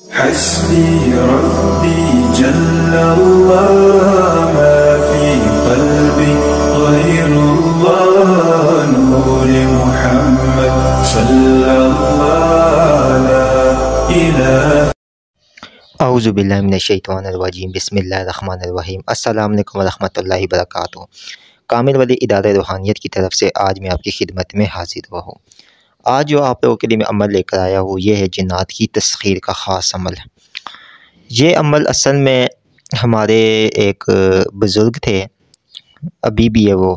हस्बी रब्बी जल्लल्लाह मा फी क़ल्बी ग़ैरुल्लाह नूर मुहम्मद सल्लल्लाहु ला इलाहा। औज़ु बिल्लाहि मिनश शैतानिर रजीम बिस्मिल्लाहिर रहमानिर रहीम। अस्सलामु अलैकुम व रहमतुल्लाहि व बरकातुहू। कामिल वली इदारे रूहानियत की तरफ से आज मैं आपकी खिदमत में हाजिर हुआ हूँ। आज जो आप लोगों के लिए मैं अमल लेकर आया हूँ ये है जिन्नात की तस्खीर का ख़ास अमल। ये अमल असल में हमारे एक बुज़ुर्ग थे, अभी भी है वो।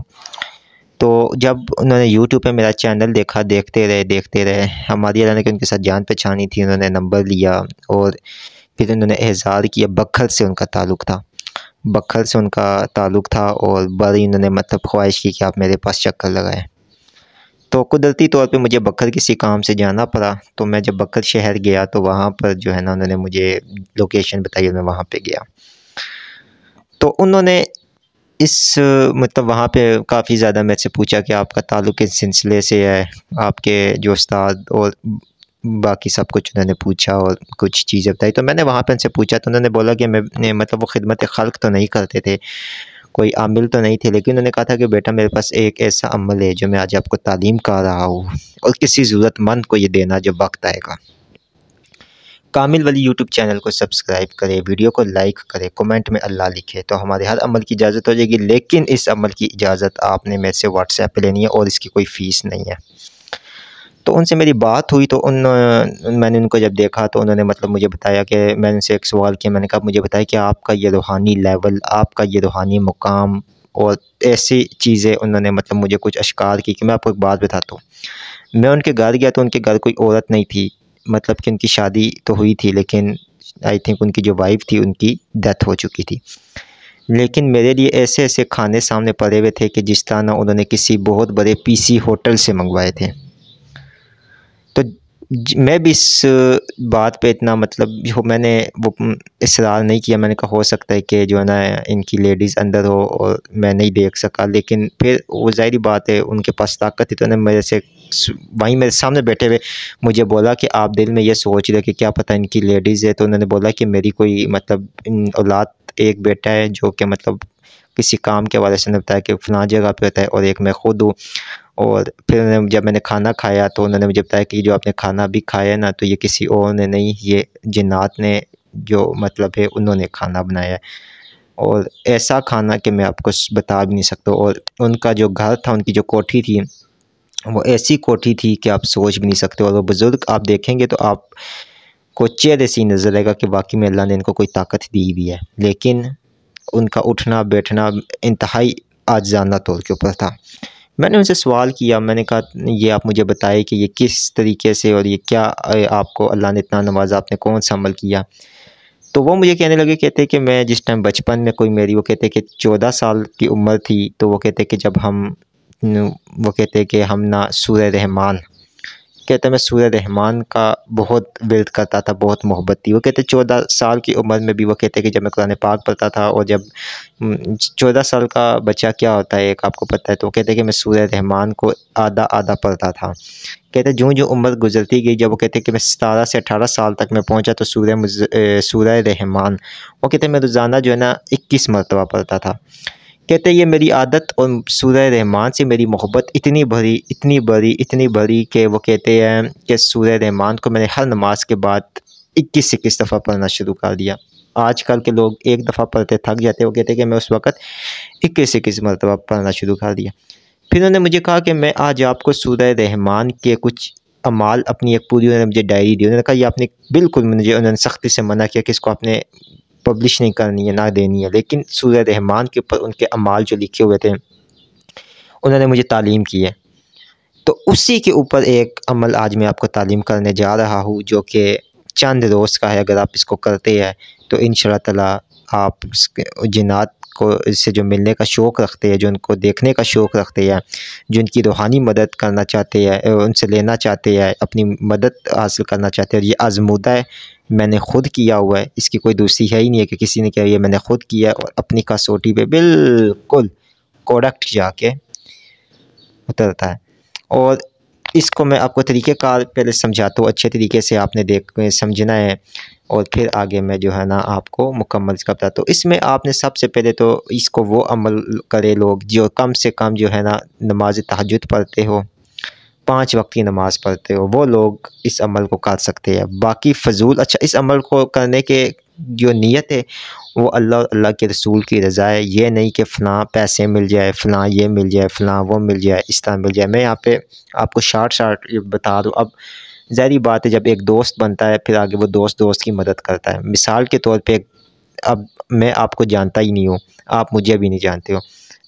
तो जब उन्होंने यूट्यूब पे मेरा चैनल देखा, देखते रहे हमारी अल्लाह ने उनके साथ जान पहचानी थी। उन्होंने नंबर लिया और फिर उन्होंने एहज़ार किया। बखल से उनका ताल्लुक़ था और बड़ी उन्होंने मतलब ख्वाहिश की कि आप मेरे पास चक्कर लगाएं। तो कुदरती तौर पे मुझे बखल किसी काम से जाना पड़ा। तो मैं जब बखल शहर गया तो वहाँ पर जो है ना उन्होंने मुझे लोकेशन बताई और मैं वहाँ पे गया। तो उन्होंने इस मतलब वहाँ पे काफ़ी ज़्यादा मेरे से पूछा कि आपका ताल्लुक़ किस सिलसिले से है, आपके जो उस्ताद और बाकी सब कुछ उन्होंने पूछा और कुछ चीज़ें बताई। तो मैंने वहाँ पे उनसे पूछा तो उन्होंने बोला कि मैं मतलब वो खिदमत खल्क़ तो नहीं करते थे, कोई आमिल तो नहीं थे, लेकिन उन्होंने कहा था कि बेटा मेरे पास एक ऐसा अमल है जो मैं आज आपको तालीम कर रहा हूँ और किसी ज़रूरतमंद को ये देना जब वक्त आएगा। कामिल वली यूट्यूब चैनल को सब्सक्राइब करें, वीडियो को लाइक करें, कमेंट में अल्लाह लिखें तो हमारे हर अमल की इजाज़त हो जाएगी। लेकिन इस अमल की इजाज़त आपने मेरे से व्हाट्सएप पे लेनी है और इसकी कोई फ़ीस नहीं है। तो उनसे मेरी बात हुई तो मैंने उनको जब देखा तो उन्होंने मतलब मुझे बताया कि मैंने उनसे एक सवाल किया। मैंने कहा मुझे बताया कि आपका ये रूहानी लेवल, आपका ये रूहानी मुकाम और ऐसी चीज़ें उन्होंने मतलब मुझे कुछ अश्कार की कि मैं आपको एक बात बताता हूँ। मैं उनके घर गया तो उनके घर कोई औरत नहीं थी, मतलब कि उनकी शादी तो हुई थी लेकिन आई थिंक उनकी जो वाइफ़ थी उनकी डेथ हो चुकी थी। लेकिन मेरे लिए ऐसे-ऐसे खाने सामने पड़े हुए थे कि जिस तरह ना उन्होंने किसी बहुत बड़े पीसी होटल से मंगवाए थे। तो मैं भी इस बात पे इतना मतलब मैंने वो इसरार नहीं किया। मैंने कहा हो सकता है कि जो है ना इनकी लेडीज़ अंदर हो और मैं नहीं देख सका। लेकिन फिर वो ज़ाहिर बात है उनके पास ताकत थी तो उन्होंने मेरे से वहीं मेरे सामने बैठे हुए मुझे बोला कि आप दिल में ये सोच रहे कि क्या पता इनकी लेडीज़ है। तो उन्होंने बोला कि मेरी कोई मतलब औलाद, एक बेटा है जो कि मतलब किसी काम के हवाले से उन्होंने बताया कि फ़लाँ जगह पे होता है और एक मैं खुद हूँ। और फिर जब मैंने खाना खाया तो उन्होंने मुझे बताया कि जो आपने खाना भी खाया है ना तो ये किसी और ने नहीं, ये जिन्नात ने जो मतलब है उन्होंने खाना बनाया है। और ऐसा खाना कि मैं आपको बता भी नहीं सकता। और उनका जो घर था, उनकी जो कोठी थी वो ऐसी कोठी थी कि आप सोच भी नहीं सकते। और वो बुज़ुर्ग आप देखेंगे तो आपको चेहरे से ही नज़र आएगा कि वाक़ई में अल्लाह ने इनको कोई ताकत दी हुई है। लेकिन उनका उठना बैठना इंतहाई आजिज़ाना तौर के ऊपर था। मैंने उनसे सवाल किया, मैंने कहा ये आप मुझे बताइए कि ये किस तरीके से और ये क्या आपको अल्लाह ने इतना नवाज़ा, आपने कौन-सा अमल किया? तो वो मुझे कहने लगे, कहते कि मैं जिस टाइम बचपन में कोई मेरी वो कहते कि 14 साल की उम्र थी तो वो कहते कि जब वो कहते कि हम ना सूरह रहमान, कहते मैं सूरह रहमान का बहुत विर्द करता था, बहुत मोहब्बत थी। वो कहते 14 साल की उम्र में भी वो कहते कि जब मैं कुरान पाक पढ़ता था और जब 14 साल का बच्चा क्या होता है एक आपको पता है, तो वो कहते कि मैं सूरह रहमान को आधा-आधा पढ़ता था। कहते जो उम्र गुज़रती गई, जब वो कहते कि मैं 17 से 18 साल तक मैं पहुँचा तो सूरह रहमान वो कहते मैं रोज़ाना जो है ना 21 मरतबा पढ़ता था। कहते ये मेरी आदत और सूरह रहमान से मेरी मोहब्बत इतनी बड़ी कि वो कहते हैं कि सूरह रहमान को मैंने हर नमाज के बाद 21-21 दफ़ा पढ़ना शुरू कर दिया। आजकल के लोग एक दफ़ा पढ़ते थक जाते हैं, वो कहते हैं कि मैं उस वक़्त 21-21 मरतबा पढ़ना शुरू कर दिया। फिर उन्होंने मुझे कहा कि मैं आज आपको सूरह रहमान के कुछ अमाल अपनी एक पूरी उन्होंने मुझे डायरी दी। उन्होंने कहा ये आपने बिल्कुल, मुझे उन्होंने सख्ती से मना किया कि इसको आपने पब्लिश नहीं करनी है, ना देनी है। लेकिन सूरह रहमान के ऊपर उनके अमाल जो लिखे हुए थे उन्होंने मुझे तालीम की है। तो उसी के ऊपर एक अमल आज मैं आपको तालीम करने जा रहा हूँ जो कि चंद रोज़ का है। अगर आप इसको करते हैं तो इंशाअल्लाह ताला आप जिन्नात को इससे जो मिलने का शौक़ रखते हैं, जो उनको देखने का शौक़ रखते हैं, जो उनकी रूहानी मदद करना चाहते हैं, उनसे लेना चाहते हैं, अपनी मदद हासिल करना चाहते हैं। और ये आज़मूदा है, मैंने ख़ुद किया हुआ है, इसकी कोई दूसरी है ही नहीं है कि किसी ने किया, ये मैंने ख़ुद किया है और अपनी कसौटी पे बिल्कुल करेक्ट जाके उतरता है। और इसको मैं आपको तरीक़ेकार पहले समझाता हूँ, अच्छे तरीके से आपने समझना है और फिर आगे मैं जो है ना आपको मुकम्मल इसका बताता हूँ। इसमें आपने सबसे पहले तो इसको वो अमल करे लोग जो कम से कम जो है ना नमाज तहज्जुद पढ़ते हो, 5 वक्त की नमाज़ पढ़ते हो, वो लोग इस अमल को कर सकते हैं। बाकी फ़ज़ूल अच्छा इस अमल को करने के जो नीयत है वो अल्लाह के रसूल की रज़ा है। ये नहीं कि फ़लाँ पैसे मिल जाए, फ़लाँ ये मिल जाए, फ़लाँ वो मिल जाए, इस तरह मिल जाए। मैं यहाँ पे आपको शॉर्ट ये बता दूँ। अब ज़ाहिर बात है जब एक दोस्त बनता है फिर आगे वो दोस्त की मदद करता है। मिसाल के तौर पे अब मैं आपको जानता ही नहीं हूँ, आप मुझे भी नहीं जानते हो।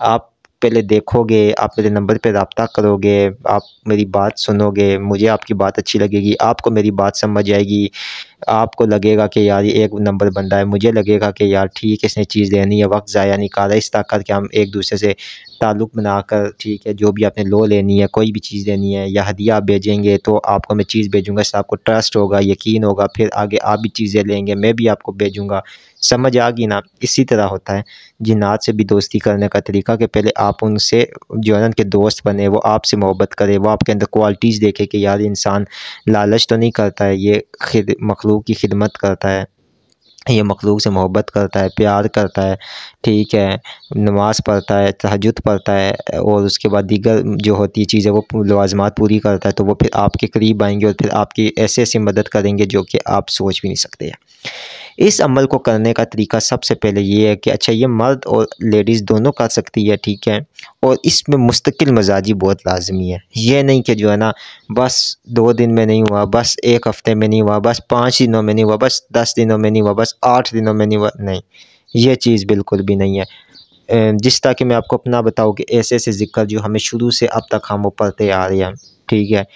आप पहले देखोगे, आप मेरे नंबर पे रब्ता करोगे, आप मेरी बात सुनोगे, मुझे आपकी बात अच्छी लगेगी, आपको मेरी बात समझ आएगी, आपको लगेगा कि यार ये एक नंबर बंदा है, मुझे लगेगा कि यार ठीक है इसने चीज़ लेनी है, वक्त ज़ाया नहीं कर रहा। इस तरह करके हम एक दूसरे से ताल्लुक़ बनाकर ठीक है जो भी आपने लो लेनी है, कोई भी चीज़ लेनी है या हदिया आप भेजेंगे तो आपको मैं चीज़ भेजूँगा, इससे आपको ट्रस्ट होगा, यकीन होगा, फिर आगे आप भी चीज़ें लेंगे, मैं भी आपको भेजूँगा। समझ आ गई ना? इसी तरह होता है जिन्नात से भी दोस्ती करने का तरीका कि पहले आप उनसे जो है ना उनके दोस्त बने, वो आपसे मोहब्बत करे, वो आपके अंदर क्वालिटीज़ देखे कि यार इंसान लालच तो नहीं करता है, ये मखलूक की खिदमत करता है, ये मखलूक से मोहब्बत करता है, प्यार करता है, ठीक है, नमाज़ पढ़ता है, तहज्जुद पढ़ता है और उसके बाद दीगर जो होती है चीज़ें वो लवाज़िमात पूरी करता है, तो वो फिर आपके करीब आएँगे और फिर आपकी ऐसी मदद करेंगे जो कि आप सोच भी नहीं सकते हैं। इस अमल को करने का तरीका सबसे पहले ये है कि अच्छा ये मर्द और लेडीज़ दोनों कर सकती है, ठीक है, और इसमें मुस्तकिल मजाजी बहुत लाज़मी है। ये नहीं कि जो है ना बस 2 दिन में नहीं हुआ, बस 1 हफ़्ते में नहीं हुआ, बस 5 दिनों में नहीं हुआ, बस 10 दिनों में नहीं हुआ, बस 8 दिनों में नहीं हुआ, नहीं, ये चीज़ बिल्कुल भी नहीं है। जिस तरह कि मैं आपको अपना बताऊँ कि ऐसे-ऐसे ज़िक्र जो हमें शुरू से अब तक हम वो पढ़ते आ रहे हैं, ठीक है।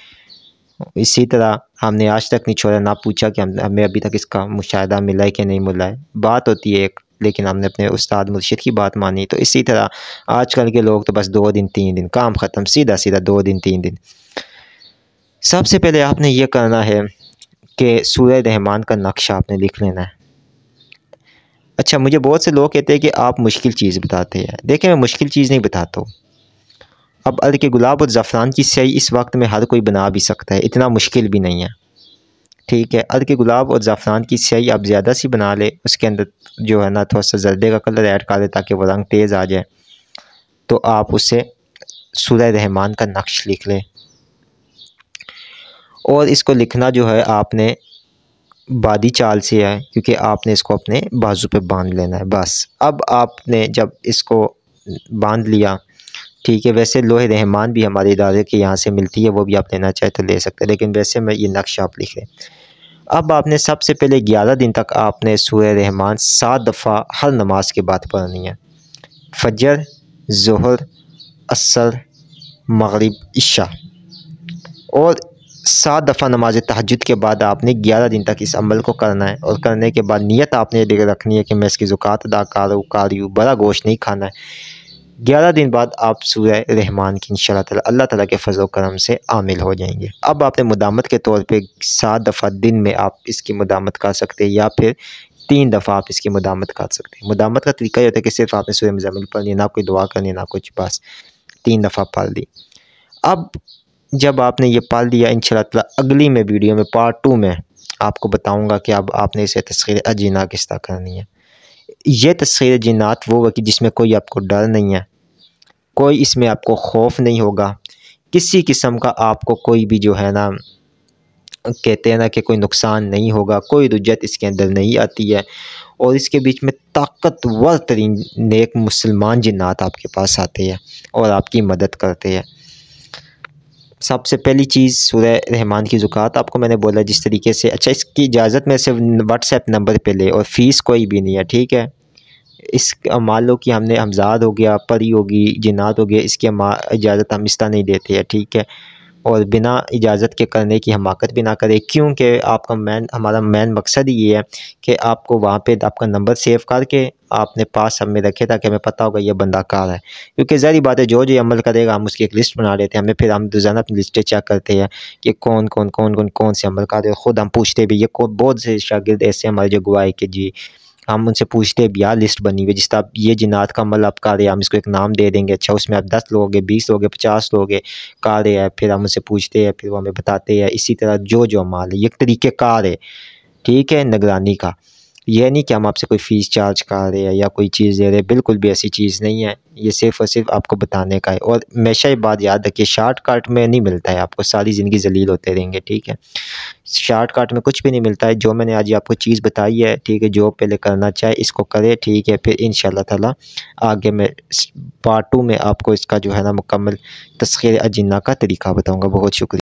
इसी तरह हमने आज तक नहीं छोड़ा, ना पूछा कि हमें अभी तक इसका मुशाहिदा मिला है कि नहीं मिला है। बात होती है एक, लेकिन हमने अपने उस्ताद मुर्शिद की बात मानी। तो इसी तरह आजकल के लोग तो बस 2 दिन 3 दिन काम ख़त्म, सीधा-सीधा 2 दिन 3 दिन। सबसे पहले आपने ये करना है कि सूरह रहमान का नक्शा आपने लिख लेना है। अच्छा, मुझे बहुत से लोग कहते हैं कि आप मुश्किल चीज़ बताते हैं। देखिए, मैं मुश्किल चीज़ नहीं बताता हूँ। अब अर्क गुलाब और ज़फ़रान की स्याही इस वक्त में हर कोई बना भी सकता है, इतना मुश्किल भी नहीं है, ठीक है। अर्क गुलाब और ज़फ़रान की स्याही आप ज़्यादा सी बना ले, उसके अंदर जो है ना थोड़ा-सा जर्दे का कलर ऐड कर दें ताकि वो रंग तेज़ आ जाए। तो आप उससे सूरह रहमान का नक्श लिख लें और इसको लिखना जो है आपने बादी चाल से है, क्योंकि आपने इसको अपने बाजू पे बांध लेना है बस। अब आपने जब इसको बांध लिया, ठीक है, वैसे लोहे रहमान भी हमारे इदारे के यहाँ से मिलती है, वो भी आप लेना चाहे तो ले सकते हैं, लेकिन वैसे में ये नक्शा आप लिखें। अब आपने सबसे पहले 11 दिन तक आपने सूरह रहमान 7 दफ़ा हर नमाज के बाद पढ़नी है। फजर, ज़ोहर, असर, मगरिब, इशा, और 7 दफ़ा नमाज तहज्जुद के बाद आपने 11 दिन तक इस अमल को करना है। और करने के बाद नियत आपने ये रखनी है कि मैं इसकी ज़कात अदा कर रही हूँ, बड़ा गोश्त नहीं खाना है। 11 दिन बाद आप सूरह रहमान की इंशाअल्लाह ताला अल्लाह ताला के फज़ल व करम से आमिल हो जाएंगे। अब आपने मुदामत के तौर पे 7 दफ़ा दिन में आप इसकी मुदामत कर सकते हैं या फिर 3 दफ़ा आप इसकी मुदामत कर सकते हैं। मुदामत का तरीका ये होता है कि सिर्फ़ आपने सूरह मुज़म्मिल पढ़नी है, ना कोई दुआ करनी है, ना कुछ, बस 3 दफ़ा पढ़ ली। अब जब आपने ये पढ़ लिया, इंशाअल्लाह ताला अगली में वीडियो में पार्ट 2 में आपको बताऊँगा कि अब आपने इसे तस्ख़ीर जिन्नात किस तरह करनी है। ये तस्ख़ीर जिन्नात वो होगी जिसमें कोई आपको डर नहीं है, कोई इसमें आपको खौफ नहीं होगा, किसी किस्म का आपको कोई भी जो है ना कहते हैं ना कि कोई नुकसान नहीं होगा, कोई रुजत इसके अंदर नहीं आती है। और इसके बीच में ताकतवर तरीन नेक मुसलमान जिन्नात आपके पास आते हैं और आपकी मदद करते हैं। सबसे पहली चीज़ सूरह रहमान की ज़कात आपको मैंने बोला जिस तरीके से। अच्छा, इसकी इजाज़त में सिर्फ व्हाट्सएप नंबर पे ले और फ़ीस कोई भी नहीं है, ठीक है। इस मान लो कि हमने हमज़ाद हो गया, परी होगी, जिन्नात हो गया, इसकी इजाज़त हम इस तरह नहीं देते हैं, ठीक है। और बिना इजाज़त के करने की हमाकत भी ना करें, क्योंकि आपका हमारा मेन मकसद ही ये है कि आपको वहाँ पे आपका नंबर सेव करके आपने पास सब में रखे ताकि हमें पता होगा ये बंदा कहाँ है। क्योंकि ज़ाहिर बात है जो ये अमल करेगा हम उसकी एक लिस्ट बना लेते हैं, हमें फिर हम रोज़ाना अपनी लिस्टें चेक करते हैं कि कौन से अमल कर रहे हैं। ख़ुद हम पूछते भी, ये बहुत से शागिर्द ऐसे हमारे जो गवाह है कि जी हम उनसे पूछते हैं यार लिस्ट बनी हुई है, जिस तरह ये जिन्नात का अमल आप कर रहे हैं, हम इसको एक नाम दे देंगे, अच्छा उसमें आप 10 लोगे, 20 लोगे, 50 लोगे, कर रहे हैं, फिर हम उनसे पूछते हैं, फिर वो हमें बताते हैं। इसी तरह जो जो अमाल है, ये एक तरीक़ेकार है, ठीक है, निगरानी का। ये नहीं कि हम आपसे कोई फ़ीस चार्ज कर रहे हैं या कोई चीज़ दे रहे हैं, बिल्कुल भी ऐसी चीज़ नहीं है। ये सिर्फ़ और सिर्फ आपको बताने का है। और हमेशा ये बात याद रखिए, शॉर्टकट में नहीं मिलता है आपको, सारी ज़िंदगी ज़लील होते रहेंगे, ठीक है। शॉर्टकट में कुछ भी नहीं मिलता है। जो मैंने आज आपको चीज़ बताई है, ठीक है, जो पहले करना चाहे इसको करें, ठीक है। फिर इंशाअल्लाह ताला आगे मैं पार्ट 2 में आपको इसका जो है ना मुकम्मल तस्ख़ीर अजिन्ना का तरीका बताऊँगा। बहुत शुक्रिया।